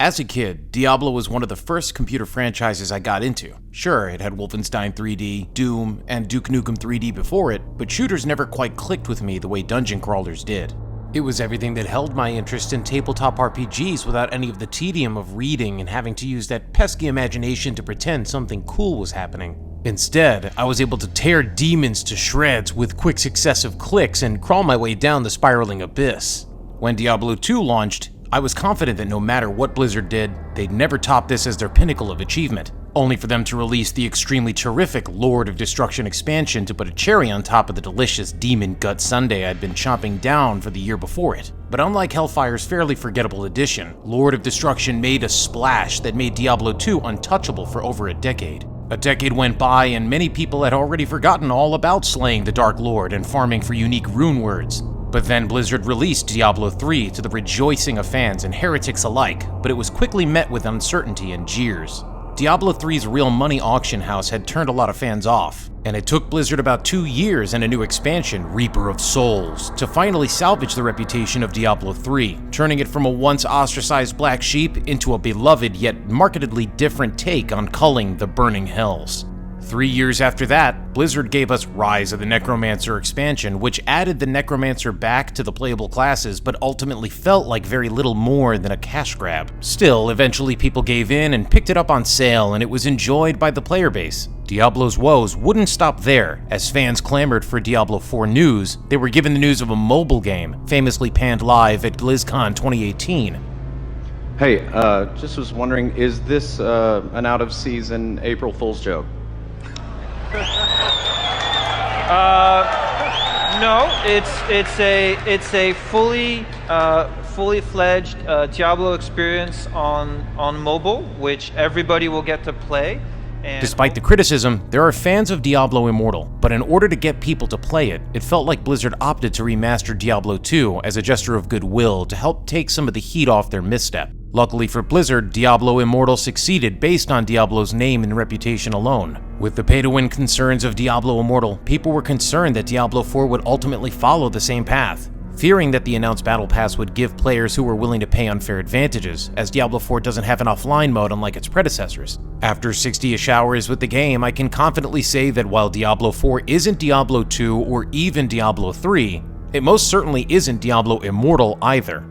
As a kid, Diablo was one of the first computer franchises I got into. Sure, it had Wolfenstein 3D, Doom, and Duke Nukem 3D before it, but shooters never quite clicked with me the way dungeon crawlers did. It was everything that held my interest in tabletop RPGs without any of the tedium of reading and having to use that pesky imagination to pretend something cool was happening. Instead, I was able to tear demons to shreds with quick successive clicks and crawl my way down the spiraling abyss. When Diablo II launched, I was confident that no matter what Blizzard did, they'd never top this as their pinnacle of achievement, only for them to release the extremely terrific Lord of Destruction expansion to put a cherry on top of the delicious Demon Gut Sundae I'd been chomping down for the year before it. But unlike Hellfire's fairly forgettable edition, Lord of Destruction made a splash that made Diablo II untouchable for over a decade. A decade went by and many people had already forgotten all about slaying the Dark Lord and farming for unique rune words. But then Blizzard released Diablo III to the rejoicing of fans and heretics alike, but it was quickly met with uncertainty and jeers. Diablo III's real money auction house had turned a lot of fans off, and it took Blizzard about 2 years and a new expansion, Reaper of Souls, to finally salvage the reputation of Diablo III, turning it from a once ostracized black sheep into a beloved yet markedly different take on culling the Burning Hells. 3 years after that, Blizzard gave us Rise of the Necromancer expansion, which added the Necromancer back to the playable classes, but ultimately felt like very little more than a cash grab. Still, eventually people gave in and picked it up on sale, and it was enjoyed by the player base. Diablo's woes wouldn't stop there. As fans clamored for Diablo IV news, they were given the news of a mobile game, famously panned live at BlizzCon 2018. Hey, just was wondering, is this an out-of-season April Fool's joke? No, it's a fully fledged Diablo experience on mobile, which everybody will get to play. And despite the criticism, there are fans of Diablo Immortal, but in order to get people to play it, it felt like Blizzard opted to remaster Diablo 2 as a gesture of goodwill to help take some of the heat off their misstep. Luckily for Blizzard, Diablo Immortal succeeded based on Diablo's name and reputation alone. With the pay-to-win concerns of Diablo Immortal, people were concerned that Diablo 4 would ultimately follow the same path, fearing that the announced Battle Pass would give players who were willing to pay unfair advantages, as Diablo 4 doesn't have an offline mode unlike its predecessors. After 60-ish hours with the game, I can confidently say that while Diablo 4 isn't Diablo 2 or even Diablo 3, it most certainly isn't Diablo Immortal either.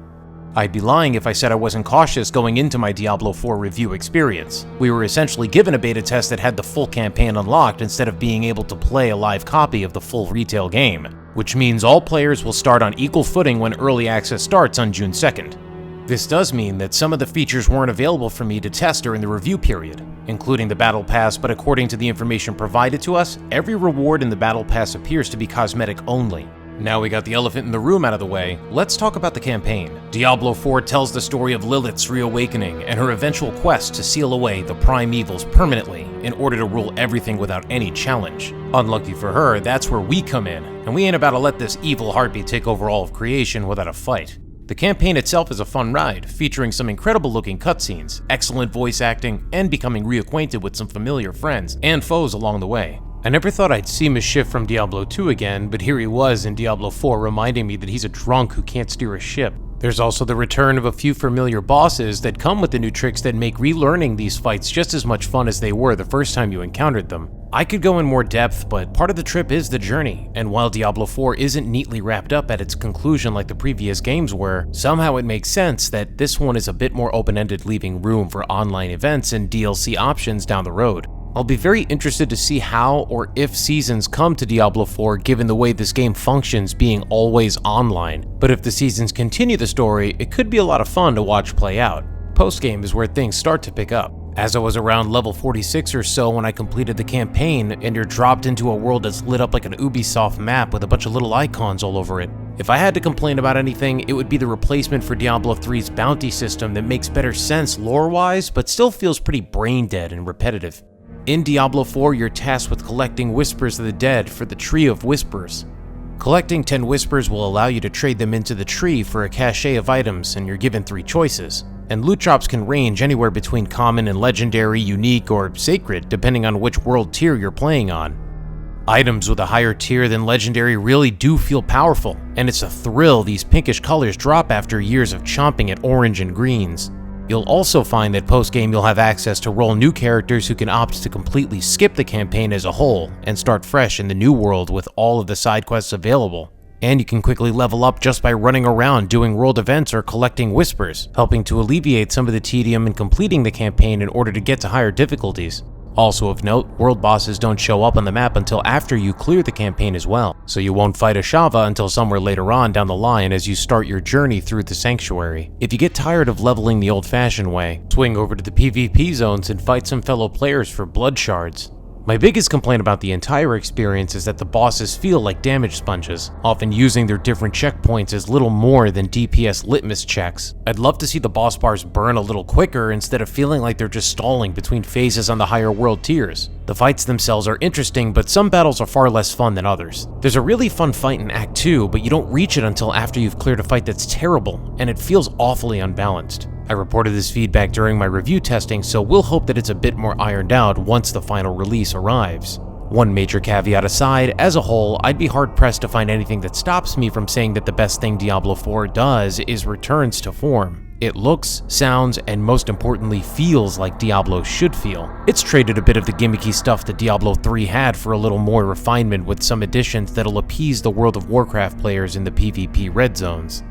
I'd be lying if I said I wasn't cautious going into my Diablo 4 review experience. We were essentially given a beta test that had the full campaign unlocked instead of being able to play a live copy of the full retail game, which means all players will start on equal footing when early access starts on June 2nd. This does mean that some of the features weren't available for me to test during the review period, including the Battle Pass, but according to the information provided to us, every reward in the Battle Pass appears to be cosmetic only. Now we got the elephant in the room out of the way, let's talk about the campaign. Diablo IV tells the story of Lilith's reawakening and her eventual quest to seal away the prime evils permanently in order to rule everything without any challenge. Unlucky for her, that's where we come in, and we ain't about to let this evil heartbeat take over all of creation without a fight. The campaign itself is a fun ride, featuring some incredible looking cutscenes, excellent voice acting, and becoming reacquainted with some familiar friends and foes along the way. I never thought I'd see Mishif from Diablo 2 again, but here he was in Diablo 4 reminding me that he's a drunk who can't steer a ship. There's also the return of a few familiar bosses that come with the new tricks that make relearning these fights just as much fun as they were the first time you encountered them. I could go in more depth, but part of the trip is the journey, and while Diablo 4 isn't neatly wrapped up at its conclusion like the previous games were, somehow it makes sense that this one is a bit more open-ended, leaving room for online events and DLC options down the road. I'll be very interested to see how or if seasons come to Diablo 4 given the way this game functions being always online, but if the seasons continue the story, it could be a lot of fun to watch play out. Post-game is where things start to pick up. As I was around level 46 or so when I completed the campaign, and you're dropped into a world that's lit up like an Ubisoft map with a bunch of little icons all over it. If I had to complain about anything, it would be the replacement for Diablo 3's bounty system that makes better sense lore-wise, but still feels pretty brain-dead and repetitive. In Diablo 4, you're tasked with collecting Whispers of the Dead for the Tree of Whispers. Collecting 10 Whispers will allow you to trade them into the tree for a cache of items, and you're given 3 choices. And loot drops can range anywhere between common and legendary, unique, or sacred, depending on which world tier you're playing on. Items with a higher tier than legendary really do feel powerful, and it's a thrill these pinkish colors drop after years of chomping at orange and greens. You'll also find that post-game you'll have access to roll new characters who can opt to completely skip the campaign as a whole and start fresh in the new world with all of the side quests available. And you can quickly level up just by running around doing world events or collecting whispers, helping to alleviate some of the tedium in completing the campaign in order to get to higher difficulties. Also of note, world bosses don't show up on the map until after you clear the campaign as well, so you won't fight a Shava until somewhere later on down the line as you start your journey through the sanctuary. If you get tired of leveling the old-fashioned way, swing over to the PvP zones and fight some fellow players for blood shards. My biggest complaint about the entire experience is that the bosses feel like damage sponges, often using their different checkpoints as little more than DPS litmus checks. I'd love to see the boss bars burn a little quicker instead of feeling like they're just stalling between phases on the higher world tiers. The fights themselves are interesting, but some battles are far less fun than others. There's a really fun fight in Act 2, but you don't reach it until after you've cleared a fight that's terrible, and it feels awfully unbalanced. I reported this feedback during my review testing, so we'll hope that it's a bit more ironed out once the final release arrives. One major caveat aside, as a whole, I'd be hard-pressed to find anything that stops me from saying that the best thing Diablo IV does is returns to form. It looks, sounds, and most importantly feels like Diablo should feel. It's traded a bit of the gimmicky stuff that Diablo 3 had for a little more refinement with some additions that'll appease the World of Warcraft players in the PvP red zones.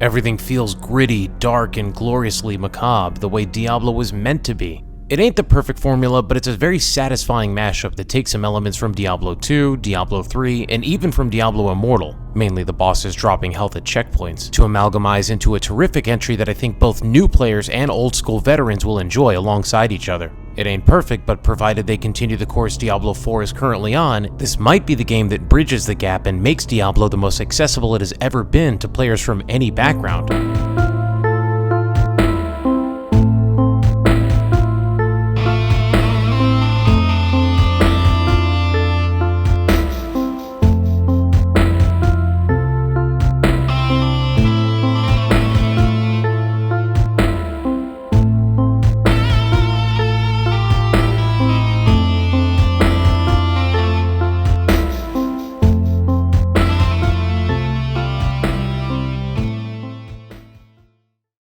Everything feels gritty, dark, and gloriously macabre the way Diablo was meant to be. It ain't the perfect formula, but it's a very satisfying mashup that takes some elements from Diablo 2, Diablo 3, and even from Diablo Immortal, mainly the bosses dropping health at checkpoints, to amalgamize into a terrific entry that I think both new players and old school veterans will enjoy alongside each other. It ain't perfect, but provided they continue the course Diablo 4 is currently on, this might be the game that bridges the gap and makes Diablo the most accessible it has ever been to players from any background.